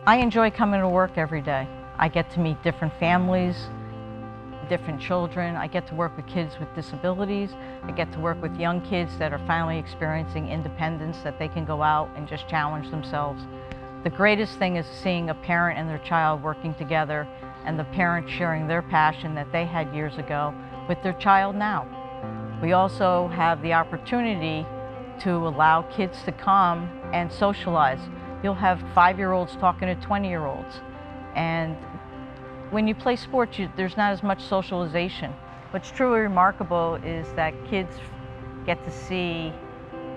I enjoy coming to work every day. I get to meet different families, different children. I get to work with kids with disabilities. I get to work with young kids that are finally experiencing independence, that they can go out and just challenge themselves. The greatest thing is seeing a parent and their child working together, and the parent sharing their passion that they had years ago with their child now. We also have the opportunity to allow kids to come and socialize. You'll have 5-year-olds talking to 20-year-olds. And when you play sports, there's not as much socialization. What's truly remarkable is that kids get to see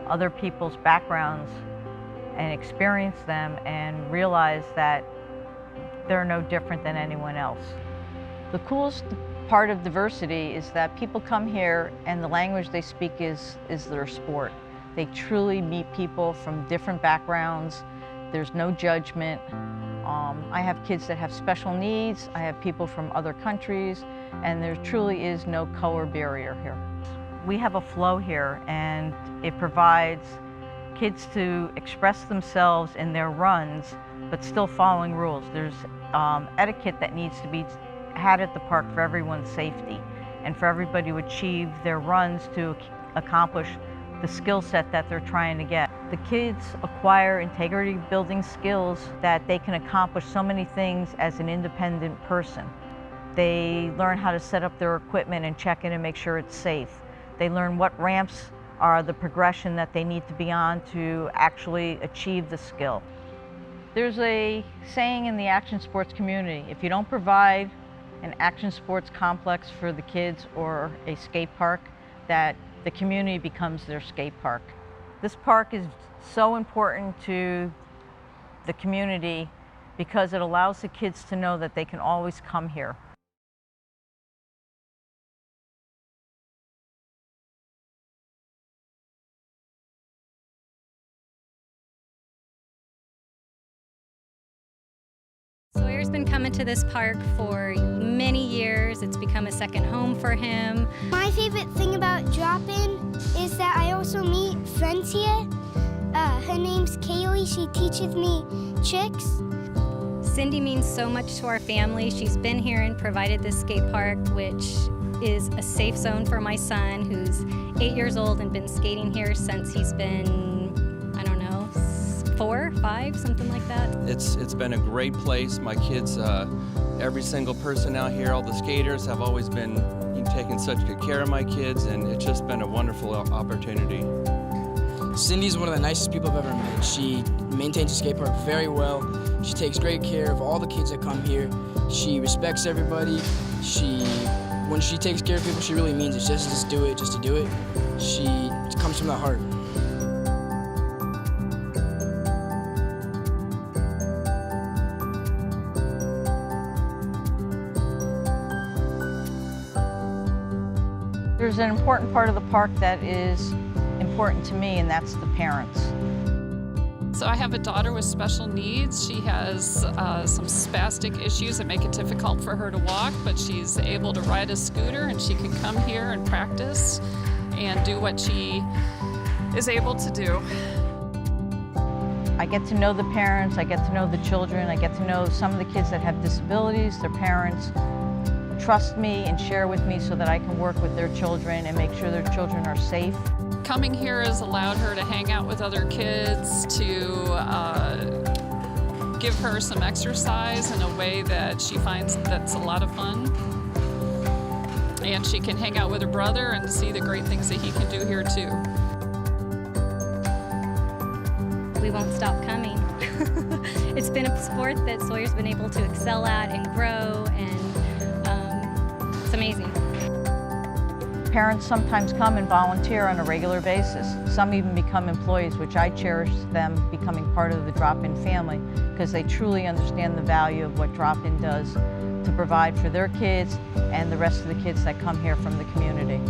other people's backgrounds and experience them and realize that they're no different than anyone else. The coolest part of diversity is that people come here and the language they speak is their sport. They truly meet people from different backgrounds. There's no judgment. I have kids that have special needs. I have people from other countries, and there truly is no color barrier here. We have a flow here, and it provides kids to express themselves in their runs, but still following rules. There's etiquette that needs to be had at the park for everyone's safety and for everybody to achieve their runs to accomplish the skill set that they're trying to get. The kids acquire integrity building skills that they can accomplish so many things as an independent person. They learn how to set up their equipment and check in and make sure it's safe. They learn what ramps are the progression that they need to be on to actually achieve the skill. There's a saying in the action sports community: if you don't provide an action sports complex for the kids or a skate park, that the community becomes their skate park. This park is so important to the community because it allows the kids to know that they can always come here. Sawyer's been coming to this park for many years. It's become a second home for him. My favorite thing about drop-in is that I also meet friends here. Her name's Kaylee. She teaches me tricks. Cindy means so much to our family. She's been here and provided this skate park, which is a safe zone for my son, who's 8 years old and been skating here since he's been, I don't know, 4, 5, something like that. It's been a great place. My kids, every single person out here, all the skaters have always been taking such good care of my kids, and it's just been a wonderful opportunity. Cindy's one of the nicest people I've ever met. She maintains the skate park very well. She takes great care of all the kids that come here. She respects everybody. When she takes care of people, she really means it. She doesn't just do it just to do it. She comes from the heart. There's an important part of the park that is important to me, and that's the parents. So I have a daughter with special needs. She has some spastic issues that make it difficult for her to walk, but she's able to ride a scooter, and she can come here and practice and do what she is able to do. I get to know the parents, I get to know the children, I get to know some of the kids that have disabilities. Their parents trust me and share with me so that I can work with their children and make sure their children are safe. Coming here has allowed her to hang out with other kids, to give her some exercise in a way that she finds that's a lot of fun. And she can hang out with her brother and see the great things that he can do here too. We won't stop coming. It's been a sport that Sawyer's been able to excel at and grow, and it's amazing. Parents sometimes come and volunteer on a regular basis. Some even become employees, which I cherish them becoming part of the drop-in family because they truly understand the value of what drop-in does to provide for their kids and the rest of the kids that come here from the community.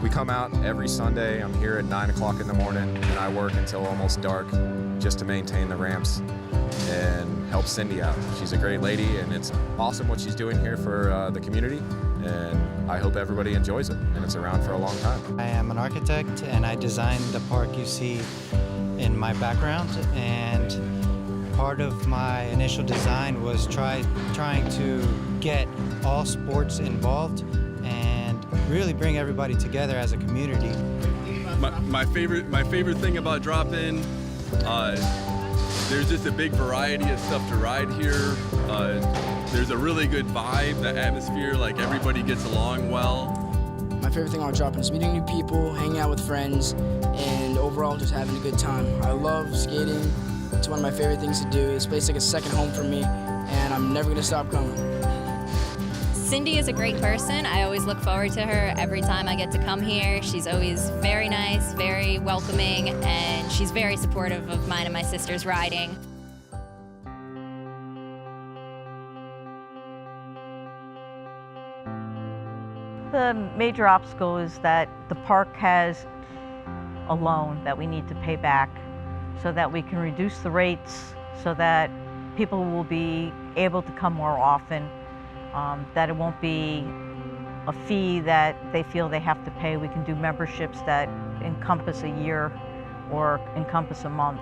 We come out every Sunday. I'm here at 9 o'clock in the morning, and I work until almost dark just to maintain the ramps and help Cindy out. She's a great lady, and it's awesome what she's doing here for the community, and I hope everybody enjoys it, and it's around for a long time. I am an architect, and I designed the park you see in my background, and Part of my initial design was trying to get all sports involved and really bring everybody together as a community. My favorite thing about Drop-In, there's just a big variety of stuff to ride here. There's a really good vibe, the atmosphere, like everybody gets along well. My favorite thing about Drop-In is meeting new people, hanging out with friends, and overall just having a good time. I love skating. It's one of my favorite things to do. This place is like a second home for me, and I'm never gonna stop coming. Cindy is a great person. I always look forward to her every time I get to come here. She's always very nice, very welcoming, and she's very supportive of mine and my sister's riding. The major obstacle is that the park has a loan that we need to pay back so that we can reduce the rates so that people will be able to come more often, that it won't be a fee that they feel they have to pay. We can do memberships that encompass a year or encompass a month.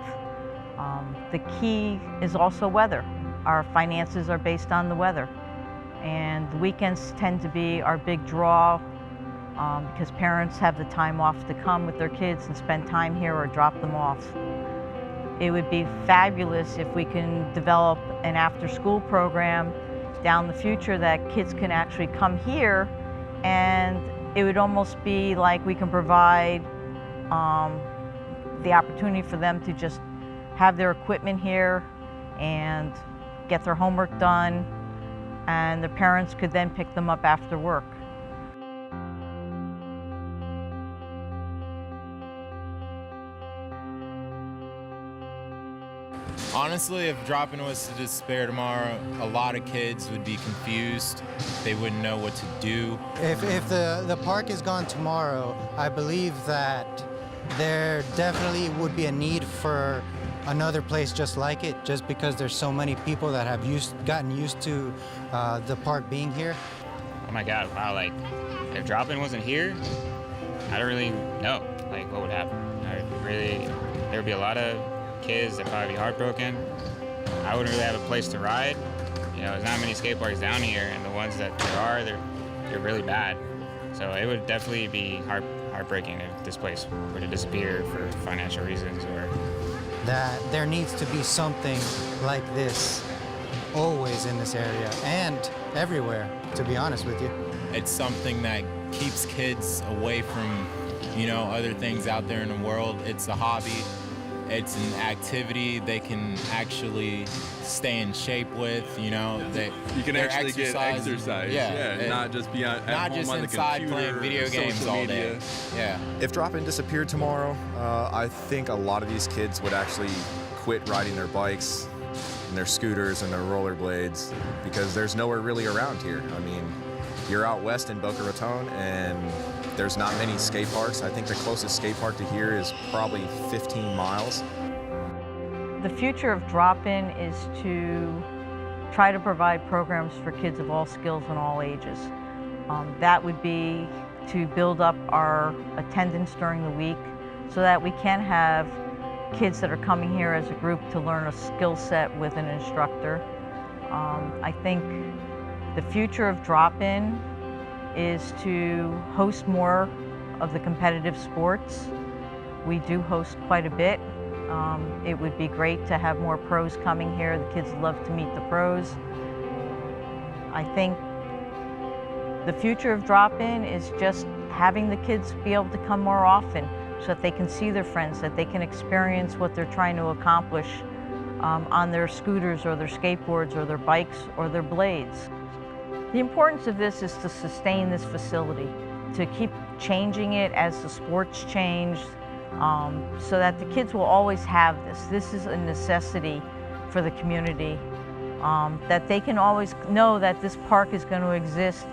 The key is also weather. Our finances are based on the weather. And the weekends tend to be our big draw because parents have the time off to come with their kids and spend time here or drop them off. It would be fabulous if we can develop an after-school program down the future that kids can actually come here, and it would almost be like we can provide the opportunity for them to just have their equipment here and get their homework done, and the parents could then pick them up after work. Honestly, if Drop-In was to despair tomorrow, a lot of kids would be confused. They wouldn't know what to do. If the park is gone tomorrow, I believe that there definitely would be a need for another place just like it, just because there's so many people that have gotten used to the park being here. Oh my God, wow, like, if Drop-In wasn't here, I don't really know, like, what would happen. There would be a lot of kids that'd probably be heartbroken. I wouldn't really have a place to ride. You know, there's not many skate parks down here, and the ones that there are, they're really bad. So it would definitely be heartbreaking if this place were to disappear for financial reasons or... That there needs to be something like this always in this area and everywhere, to be honest with you. It's something that keeps kids away from, you know, other things out there in the world. It's a hobby. It's an activity they can actually stay in shape with, you know. You can actually get exercise, yeah, not just be at not home just on the inside computer, playing video games all day. Yeah. If Drop-In disappeared tomorrow, I think a lot of these kids would actually quit riding their bikes and their scooters and their rollerblades because there's nowhere really around here. I mean, you're out west in Boca Raton and there's not many skate parks. I think the closest skate park to here is probably 15 miles. The future of Drop-In is to try to provide programs for kids of all skills and all ages. That would be to build up our attendance during the week so that we can have kids that are coming here as a group to learn a skill set with an instructor. I think the future of Drop-In is to host more of the competitive sports. We do host quite a bit. It would be great to have more pros coming here. The kids love to meet the pros. I think the future of Drop-In is just having the kids be able to come more often so that they can see their friends, that they can experience what they're trying to accomplish on their scooters or their skateboards or their bikes or their blades. The importance of this is to sustain this facility, to keep changing it as the sports change, so that the kids will always have this. This is a necessity for the community, that they can always know that this park is going to exist.